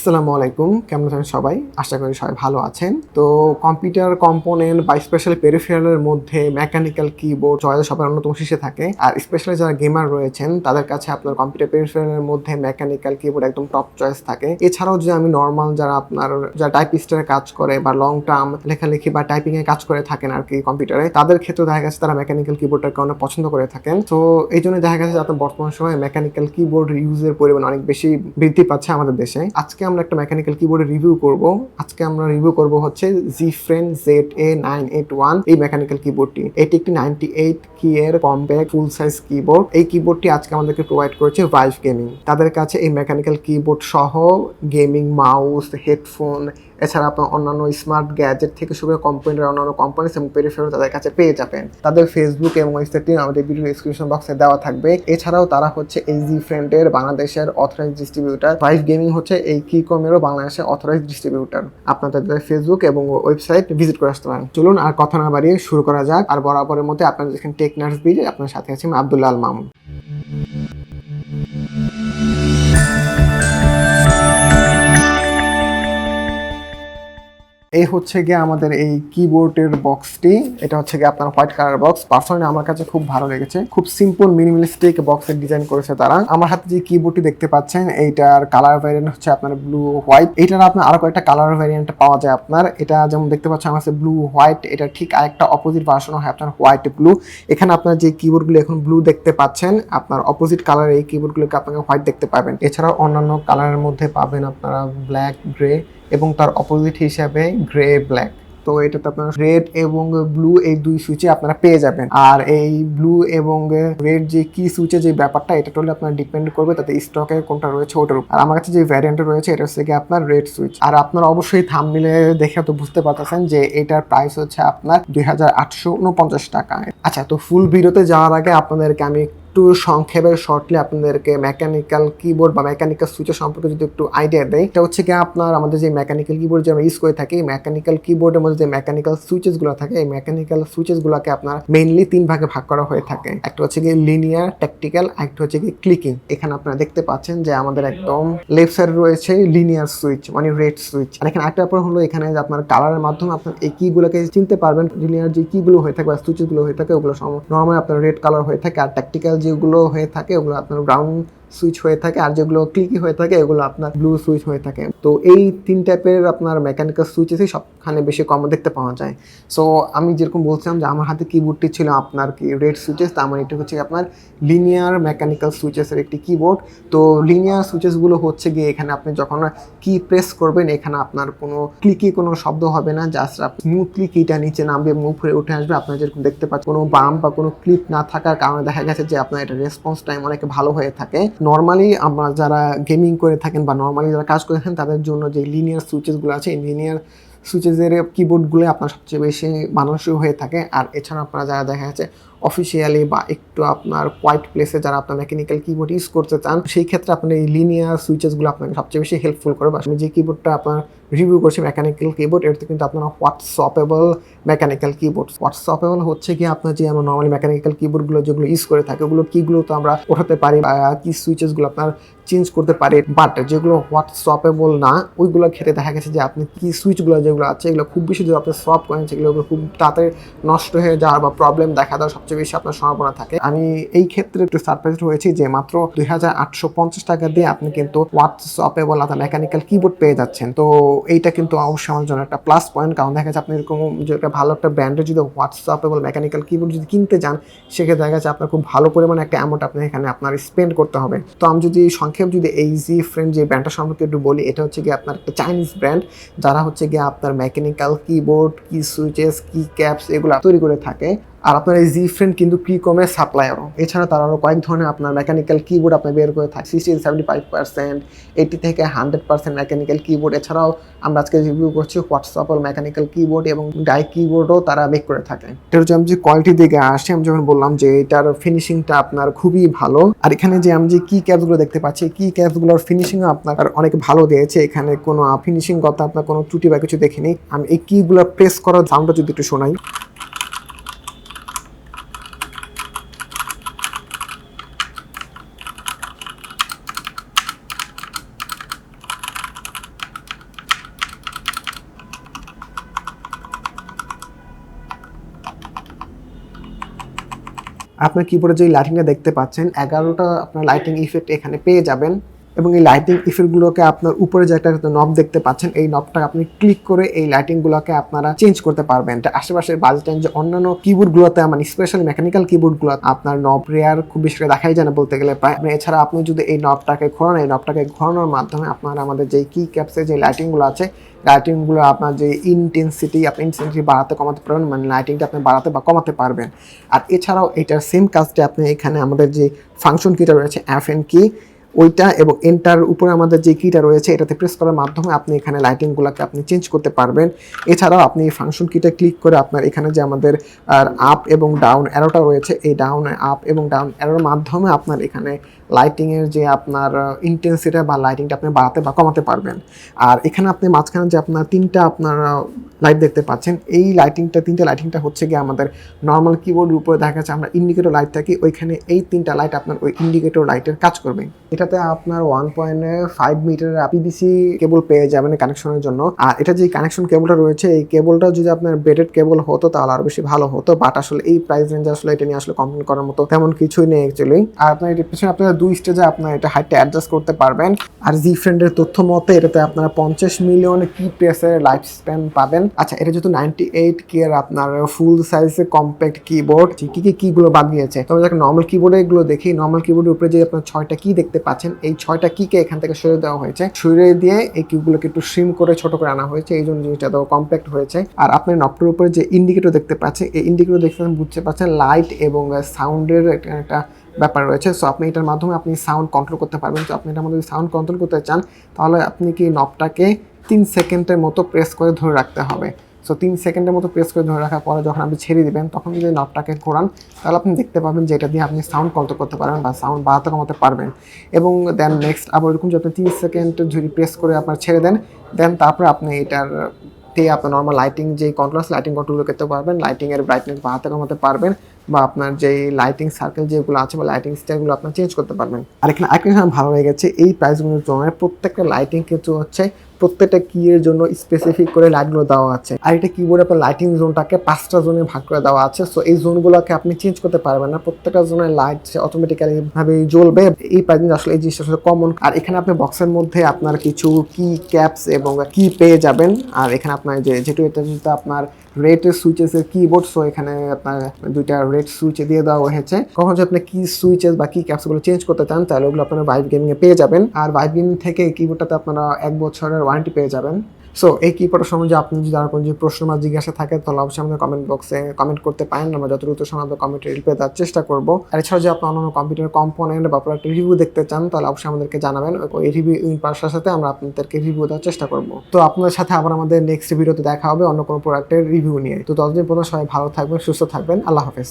আসসালামু আলাইকুম, কেমন আছেন সবাই? আশা করি সবাই ভালো আছেন। তো কম্পিউটার কম্পোনেন্ট বা স্পেশাল পেরিফেরালের মধ্যে মেকানিক্যাল কিবোর্ড চয়েস সবার অন্যতম শীর্ষে থাকে। আর স্পেশালি যারা গেমার রয়েছেন তাদের কাছে আপনার কম্পিউটার পেরিফেরালের মধ্যে মেকানিক্যাল কিবোর্ড একদম টপ চয়েস থাকে। এছাড়াও যে আমি নর্মাল যারা টাইপিস্টের কাজ করে বা লং টার্ম লেখালেখি বা টাইপিং এ কাজ করে থাকেন আর কি কম্পিউটারে, তাদের ক্ষেত্রে দেখা গেছে তারা মেকানিক্যাল কিবোর্ডটাকে অনেক পছন্দ করে থাকেন। তো এই জন্য দেখা গেছে আপনার বর্তমান সময়ে মেকানিক্যাল কিবোর্ড ইউজের পরিমাণ অনেক বেশি বৃদ্ধি পাচ্ছে আমাদের দেশে। আজকে আমরা একটা মেকানিক্যাল কিবোর্ডের রিভিউ করব। আজকে আমরা রিভিউ করব হচ্ছে Zifriend ZA981 এই মেকানিক্যাল কিবোর্ডটি। এটি একটি 98 কি এর কম্প্যাক্ট ফুল সাইজ কিবোর্ড। এই কিবোর্ডটি আজকে আমাদেরকে প্রোভাইড করেছে ভাইভ গেমিং। তাদের কাছে এই মেকানিক্যাল কিবোর্ড সহ গেমিং মাউস, হেডফোন, এছাড়া আপনার অন্যান্য স্মার্ট গ্যাজেট থেকে শুরু করে কোম্পানির অন্যান্য কোম্পানিজ এবং পেরিফেরাল তাদের কাছে পেয়ে যাবেন। তাদের ফেসবুক এবং ওয়েবসাইটটি আমাদের ভিডিও ডেসক্রিপশন বক্সে দেওয়া থাকবে। এছাড়াও তারা হচ্ছে এই Zifriend এর বাংলাদেশের অথরাইজড ডিস্ট্রিবিউটর। ভাইভ গেমিং হচ্ছে এই কিকমেরও বাংলাদেশের অথরাইজড ডিস্ট্রিবিউটর। আপনারা তাদের ফেসবুক এবং ওয়েবসাইট ভিজিট করে আসতে পারেন। চলুন আর কথা না বাড়িয়ে শুরু করা যাক। আর বরাবরের মধ্যে আপনারা দেখেন টেক নার্স বিজ, আপনার সাথে আছি আমি আব্দুল্লাহ আল মামুন। এই হচ্ছে গিয়ে আমাদের এই কিবোর্ডের বক্সটি। এটা হচ্ছে গিয়ে আপনার হোয়াইট কালার বক্স। পার্সোনালি আমার কাছে খুব ভালো লেগেছে। খুব সিম্পল মিনিমালিস্টিক বক্সের ডিজাইন করেছে তারা। আমার হাতে যে কিবোর্ডটি দেখতে পাচ্ছেন এইটার কালার ভ্যারিয়েন্ট হচ্ছে আপনার ব্লু হোয়াইট। এইটার আপনার আরো কয়েকটা কালার ভ্যারিয়েন্ট পাওয়া যায় আপনার। এটা যেমন দেখতে পাচ্ছেন আমার কাছে ব্লু হোয়াইট, এটা ঠিক আরেকটা অপোজিট ভার্সন হয় আপনার হোয়াইট ব্লু। এখানে আপনার যে কিবোর্ডগুলো এখন ব্লু দেখতে পাচ্ছেন, আপনার অপোজিট কালার এই কিবোর্ডগুলোকে আপনাকে হোয়াইট দেখতে পাবেন। এছাড়াও অন্যান্য কালারের মধ্যে পাবেন আপনারা ব্ল্যাক, গ্রে এবং তার অপোজিট হিসাবে গ্রে ব্ল্যাক। তো এটাতে আপনার রেড এবং ব্লু এই দুই সুইচে আপনারা পেয়ে যাবেন। আর এই ব্লু এবং রেড যে কি সুইচে যে ব্যাপারটা, এটা টোটালি আপনার ডিপেন্ড করবে তাতে স্টকে কোনটা রয়েছে ওটার উপর। আর আমার কাছে যে ভ্যারিয়েন্ট রয়েছে এটা হচ্ছে কি আপনার রেড সুইচ। আর আপনারা অবশ্যই থাম্বনেইলে দেখে তো বুঝতে পারতেছেন যে এটার প্রাইস হচ্ছে আপনার 2849 টাকা। আচ্ছা, তো ফুল ভিডিওতে যাওয়ার আগে আপনাদেরকে আমি একটু সংক্ষেপে শর্টলি আপনাদেরকে মেকানিক্যাল কিবোর্ড বা মেকানিক্যাল সুইচের সম্পর্কে যদি একটু আইডিয়া দেয়। এটা হচ্ছে কি আপনার আমাদের যে মেকানিক্যাল কিবোর্ড যে আমরা ইউজ করে থাকি, মেকানিক্যাল কিবোর্ডের মধ্যে যে মেকানিক্যাল সুইচেস গুলো থাকে, এই মেকানিক্যাল সুইচেস গুলোকে আপনার মেইনলি 3 ভাগে ভাগ করা হয়ে থাকে। একটা হচ্ছে কি লিনিয়ার, ট্যাকটিক্যাল, একটা হচ্ছে কি ক্লিকিং। এখানে আপনারা দেখতে পাচ্ছেন যে আমাদের একদম লেফট সাইডে রয়েছে লিনিয়ার সুইচ, মানে রেড সুইচ। আর এখানে একটা ব্যাপার হলো, এখানে আপনার কালারের মাধ্যমে আপনার এই কিগুলোকে চিনতে পারবেন। লিনিয়ার যে কিগুলো হয়ে থাকে বা সুইচেস গুলো হয়ে থাকে ওগুলো নরমালি আপনার রেড কালার হয়ে থাকে। আর ট্যাকটিক্যাল যেগুলো হয়ে থাকে ওগুলো আপনার ব্রাউন সুইচ হয়ে থাকে। আর যেগুলো ক্লিকি হয়ে থাকে এগুলো আপনার ব্লু সুইচ হয়ে থাকে। তো এই 3 টাইপের আপনার মেকানিক্যাল সুইচেসই সবখানে বেশি কম দেখতে পাওয়া যায়। সো আমি যেরকম বলছিলাম যে আমার হাতে কিবোর্ডটি ছিল আপনার কি রেড সুইচেস, তা আমার এটা হচ্ছে আপনার লিনিয়ার মেকানিক্যাল সুইচেসের একটি কিবোর্ড। তো লিনিয়ার সুইচেসগুলো হচ্ছে গিয়ে এখানে আপনি যখন কি প্রেস করবেন এখানে আপনার কোনো ক্লিকি কোনো শব্দ হবে না, জাস্ট স্মুথলি কিটা নিচে নামবে, মুভ হয়ে উঠে আসবে। আপনার যেরকম দেখতে পাচ্ছেন কোনো বাম বা কোনো ক্লিপ না থাকার কারণে দেখা গেছে যে আপনার এটা রেসপন্স টাইম অনেক ভালো হয়ে থাকে। নর্মালি আমরা যারা গেমিং করে থাকেন বা নর্মালি যারা কাজ করে থাকেন তাদের জন্য যে লিনিয়ার সুইচেসগুলো আছে, এই লিনিয়ার সুইচেসের কিবোর্ডগুলো আপনার সবচেয়ে বেশি মানানসই হয়ে থাকে। আর এছাড়া আপনারা যারা দেখা যাচ্ছে অফিসিয়ালি বা একটু আপনার কোয়াইট প্লেসে যারা আপনার মেকানিক্যাল কিবোর্ড ইউজ করতে চান, সেই ক্ষেত্রে আপনার এই লিনিয়ার সুইচেসগুলো আপনাকে সবচেয়ে বেশি হেল্পফুল করবে। আমি যে কিবোর্ডটা আপনার রিভিউ করছি মেকানিক্যাল কিবোর্ড, এটাতে কিন্তু আপনার হোয়াটসঅ্যাপেবল মেকানিক্যাল কিবোর্ড। হোয়াটসঅ্যাপেবল হচ্ছে কি আপনার যে আমরা নর্মালি মেকানিক্যাল কিবোর্ডগুলো যেগুলো ইউজ করে থাকে ওগুলো কিগুলো তো আমরা ওঠাতে পারি বা কি সুইচেসগুলো আপনার চেঞ্জ করতে পারি, বাট যেগুলো হোয়াটসঅ্যাপেবল না ওইগুলো ক্ষেত্রে দেখা গেছে যে আপনি কি সুইচগুলো যেগুলো আছে এগুলো খুব বেশি যদি আপনি সোয়াপ করেন সেগুলো খুব তাড়াতাড়ি নষ্ট হয়ে যাওয়ার বা প্রবলেম দেখা দেওয়ার সবচেয়ে বেশি আপনার সম্ভাবনা থাকে। আমি এই ক্ষেত্রে একটু সারপ্রাইজড হয়েছি যে মাত্র 2850 টাকা দিয়ে আপনি কিন্তু হোয়াটসঅ্যাপেবল অর্থাৎ মেকানিক্যাল কিবোর্ড পেয়ে যাচ্ছেন। তো এইটা কিন্তু অবশ্যই আমার জন্য একটা প্লাস পয়েন্ট, কারণ দেখা যাচ্ছে আপনি এরকম যে একটা ভালো একটা ব্র্যান্ডের যদি হোয়াটসঅ্যাপেবল মেকানিক্যাল কিবোর্ড যদি কিনতে যান, সেক্ষেত্রে দেখা যাচ্ছে আপনার খুব ভালো পরিমাণে একটা অ্যামাউন্ট আপনি এখানে আপনার স্পেন্ড করতে হবে। তো আমি যদি সংক্ষেপ যদি এই Zifriend যে ব্র্যান্ডটা সম্পর্কে একটু বলি, এটা হচ্ছে গিয়ে আপনার একটা চাইনিজ ব্র্যান্ড যারা হচ্ছে গিয়ে আপনার মেকানিক্যাল কিবোর্ড, কি সুইচেস, কি ক্যাপস এগুলো তৈরি করে থাকে। আর আপনার এই Zifriend কিন্তু কিকমের সাপ্লায়ারও। এছাড়া তারা আরও কয়েক ধরনের আপনার মেকানিক্যাল কিবোর্ড আপনি বের করে থাকে, 60-75%, 80 থেকে 100% মেকানিক্যাল কিবোর্ড। এছাড়াও আমরা আজকে রিভিউ করছি হোয়াটসঅ্যাপেবল মেকানিক্যাল কিবোর্ড এবং ডাই কিবোর্ডও তারা মেক করে থাকে। এটার যে আমি যে কোয়ালিটি দিকে আসি, আমি যখন বললাম যে এটার ফিনিশিংটা আপনার খুবই ভালো। আর এখানে যে আমি যে কি ক্যাপসগুলো দেখতে পাচ্ছি, কি ক্যাপসগুলোর ফিনিশিংও আপনার অনেক ভালো দিয়েছে। এখানে কোনো ফিনিশিং কথা আপনার কোনো ত্রুটি বা কিছু দেখিনি। আমি এই কিগুলো প্রেস করার সাউন্ডটা যদি একটু শোনাই, আপনার কিবোর্ডে যে লাইটিংটা দেখতে পাচ্ছেন 11টা আপনার লাইটিং ইফেক্ট এখানে পেয়ে যাবেন। এবং এই লাইটিং ইফেক্টগুলোকে আপনার উপরে যে একটা নব দেখতে পাচ্ছেন, এই নবটা আপনি ক্লিক করে এই লাইটিংগুলোকে আপনারা চেঞ্জ করতে পারবেন। আশেপাশের বাজেট যে অন্যান্য কিবোর্ডগুলোতে মানে স্পেশালি মেকানিক্যাল কিবোর্ডগুলো আপনার নব রেয়ার খুব বেশি করে দেখাই যায় না বলতে গেলে প্রায়। এছাড়া আপনি যদি এই নবটাকে ঘোরান, এই নবটাকে ঘোরানোর মাধ্যমে আপনারা আমাদের যে কি ক্যাপসের যে লাইটিংগুলো আছে, লাইটিংগুলো আপনার যে ইনটেন্সিটি আপনি ইনটেন্সিটি বাড়াতে কমাতে পারবেন, মানে লাইটিংটা আপনি বাড়াতে বা কমাতে পারবেন। আর এছাড়াও এটার সেম কাজটা আপনি এখানে আমাদের যে ফাংশন কিটা রয়েছে FN কি, ওইটা এবং এন্টার উপরে আমাদের যে কিটা রয়েছে এটাতে প্রেস করার মাধ্যমে আপনি এখানে লাইটিংগুলোকে আপনি চেঞ্জ করতে পারবেন। এছাড়াও আপনি ফাংশন কিটা ক্লিক করে আপনার এখানে যে আমাদের আপ এবং ডাউন অ্যারোটা রয়েছে, এই ডাউন আপ এবং ডাউন অ্যারোর মাধ্যমে আপনার এখানে লাইটিংয়ের যে আপনার ইন্টেন্সিটি বা লাইটিংটা আপনি বাড়াতে বা কমাতে পারবেন। আর এখানে আপনি মাঝখানে যে আপনার তিনটা আপনার লাইট দেখতে পাচ্ছেন, এই তিনটা লাইটিংটা হচ্ছে গিয়ে আমাদের নর্মাল কিবোর্ডের উপরে দেখা যাচ্ছে আমরা ইন্ডিকেটর লাইট থাকি, ওইখানে এই তিনটা লাইট আপনার ওই ইন্ডিকেটর লাইটের কাজ করবে। এটাতে আপনার 1.5 মিটার পিভিসি কেবল পেয়ে যাবেন কানেকশনের জন্য। আর এটা যে কানেকশন কেবলটা রয়েছে, এই কেবলটা যদি আপনার বেডেড কেবল হতো তাহলে আরো বেশি ভালো হতো, বাট আসলে এই প্রাইস রেঞ্জে আসলে এটা নিয়ে আসলে কমপ্লেন করার মতো তেমন কিছুই নেই অ্যাকচুয়ালি। আর আপনার এর পিছনে আপনারা 2 স্টেজে আপনার এটা হাইটটা অ্যাডজাস্ট করতে পারবেন। আর জিফ্রেন্ডের তথ্য মতে এটাতে আপনারা 50 মিলিয়ন কি প্রেসের লাইফ স্প্যান পাবেন। আচ্ছা, এটা যেহেতু 98 কে এর আপনার ফুল সাইজে কম্প্যাক্ট কিবোর্ড, কি কিগুলো বাদ দিয়েছে, তবে যখন নর্মাল কিবোর্ডে এগুলো দেখি, নর্মাল কিবোর্ডের উপরে যে আপনার 6টা কি দেখতে পাচ্ছেন, এই 6টা কিকে এখান থেকে সরিয়ে দেওয়া হয়েছে, সরিয়ে দিয়ে এই কিগুলোকে একটু শ্রিম করে ছোট করে আনা হয়েছে, এই জন্য জিনিসটা তো কম্প্যাক্ট হয়েছে। আর আপনার নবটার উপরে যে ইন্ডিকেটর দেখতে পাচ্ছেন, এই ইন্ডিকেটর দেখতে বুঝতে পারছেন লাইট এবং সাউন্ডের একটা ব্যাপার রয়েছে। সো আপনি এটার মাধ্যমে আপনি সাউন্ড কন্ট্রোল করতে পারবেন। তো আপনি এটার মধ্যে সাউন্ড কন্ট্রোল করতে চান তাহলে আপনি কি নবটাকে 3 সেকেন্ডের মতো প্রেস করে ধরে রাখতে হবে। সো 3 সেকেন্ডের মতো প্রেস করে ধরে রাখার পরে যখন আপনি ছেড়ে দিবেন, তখন যদি নবটাকে ঘোরান তাহলে আপনি দেখতে পাবেন যে এটা দিয়ে আপনি সাউন্ড কন্ট্রোল করতে পারবেন বা সাউন্ড বাড়াতে কমাতে পারবেন। এবং দেন নেক্সট আবার এরকম যদি আপনি 3 সেকেন্ড যদি প্রেস করে আপনার ছেড়ে দেন, দেন তারপরে আপনি এটার আপনার নর্মাল লাইটিং যে কন্ট্রোল লাইটিং কন্ট্রোল করতে পারবেন, লাইটিংয়ের ব্রাইটনেস বাড়াতে কমাতে পারবেন, বা আপনার যে লাইটিং সার্কেল যেগুলো আছে বা লাইটিং স্টাইলগুলো আপনার চেঞ্জ করতে পারবেন। আর এখানে আরেকটা ভালো হয়ে গেছে, এই প্রাইসগুলোর জন্য প্রত্যেকটা লাইটিং কিন্তু হচ্ছে প্রত্যেকটা কি এর জন্য স্পেসিফিক করে লাইটগুলো দেওয়া আছে। আর এটা কিবোর্ডে আপনার লাইটিং জোনটাকে 5টা জোনে ভাগ করে দেওয়া আছে। সো এই জোনগুলোকে আপনি চেঞ্জ করতে পারবেন না, প্রত্যেকটা জোনের লাইট অটোমেটিক্যালি ভাবে জ্বলবে। এই প্রাইসিং আসলে এই জিনিসটা আসলে কমন। আর এখানে আপনি বক্সের মধ্যে আপনার কিছু কি ক্যাপস এবং কি পেয়ে যাবেন। আর এখানে আপনার যেহেতু এটা যেহেতু আপনার রেড সুইচেসের কিবোর্ড, সো এখানে আপনার 2টা রেড সুইচ দিয়ে দেওয়া হয়েছে। কখন যদি আপনি কি সুইচেস বা কি ক্যাপসগুলো চেঞ্জ করতে চান তাহলে ওগুলো আপনারা ভাইভ গেমিংয়ে পেয়ে যাবেন। আর ভাইভ গেমিং থেকে এই কিবোর্ডটাতে আপনারা 1 বছরের ওয়ারেন্টি পেয়ে যাবেন। সো এই কিবোর্ডের সম্বন্ধে আপনি যদি আর কোনো প্রশ্ন বা জিজ্ঞাসা থাকে তাহলে অবশ্যই আমাদের কমেন্ট বক্সে কমেন্ট করতে পারেন, আমরা যত দ্রুত সম্ভব কমেন্টে রিপ্লাই দেওয়ার চেষ্টা করবো। আর এছাড়া যদি আপনি অন্যান্য কম্পিউটার কম্পোনেন্ট বা প্রোডাক্ট রিভিউ দেখতে চান তাহলে অবশ্যই আমাদেরকে জানাবেন, ওই রিভিউ পাশার সাথে আমরা আপনাদেরকে রিভিউ দেওয়ার চেষ্টা করবো। তো আপনাদের সাথে আবার আমাদের নেক্সট ভিডিওতে দেখা হবে অন্য কোনো প্রোডাক্টের রিভিউ নিয়ে। তো ততদিন পর্যন্ত সবাই ভালো থাকবেন, সুস্থ থাকবেন, আল্লাহ হাফেজ।